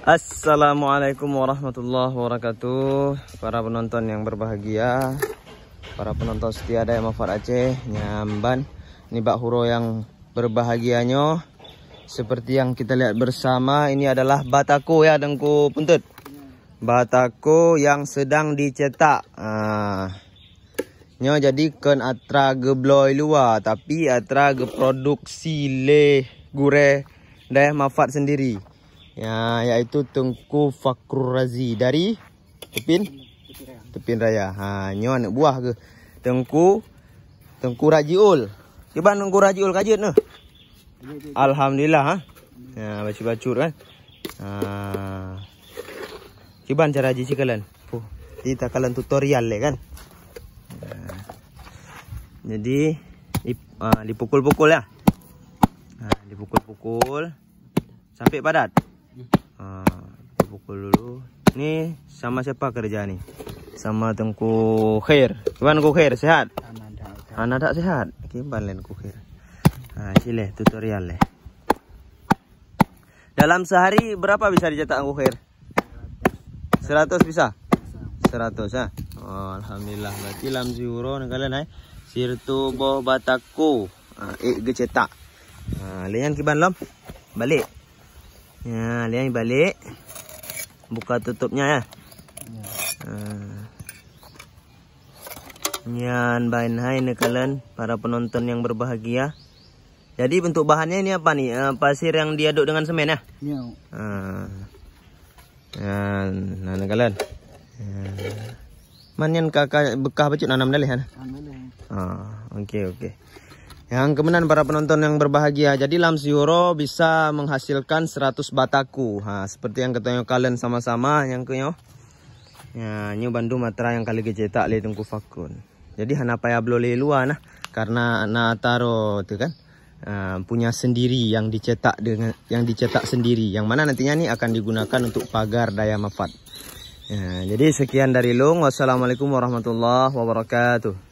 Assalamualaikum warahmatullahi wabarakatuh. Para penonton yang berbahagia, para penonton setia Daya Manfaat Aceh, nyamban ini bak huro yang berbahagianya. Seperti yang kita lihat bersama, ini adalah batako ya dengku puntut. Batako yang sedang dicetak. Nyo jadi kan atra gebloi luar, tapi atra geproduksi le gure Daya Manfaat sendiri. Ya, yaitu Tengku Fakrul Razi dari Tepin Raya. Nyo anak buah ke Tengku Rajiul. Kiban Tengku Rajiul kajet noh. Alhamdulillah Ya, bacu-bacu kan. Kiban cara haji cikalan. Kita kalian tutorial le kan. Jadi dipukul-pukul ya. Dipukul-pukul sampai padat. Dipukul dulu. Ini sama siapa kerja nih? Sama Tengku Khair. Gimana Tengku Khair? Sehat? Anak tak sehat. Gimana Tengku Khair? Sile tutorial le. Dalam sehari berapa bisa dicetak Tengku Khair? 100 bisa? 100 ya. Alhamdulillah. Berarti lam euro kalian sirtu boh batako. Cetak. Lian kiban lam. Balik. Ya, lian balik. Buka tutupnya ya. Nyan bain hai ne kalian para penonton yang berbahagia. Jadi bentuk bahannya ini apa nih? Pasir yang diaduk dengan semen ya? Iya. Nah, kalian. Manyan kakak bekah becut nanam dalih kan? Oke. Yang kemudian para penonton yang berbahagia, jadi lam euro bisa menghasilkan 100 bataku. Seperti yang ketanya kalian sama-sama yang kenyo. Ya, nyu bandu matra yang kali cetak le Tengku Fakun. Jadi hana payah blole luar nah, karena na taro tu kan. Punya sendiri yang dicetak sendiri, yang mana nantinya nih akan digunakan untuk pagar Daya Manfaat. Jadi sekian dari Long. Wassalamualaikum warahmatullahi wabarakatuh.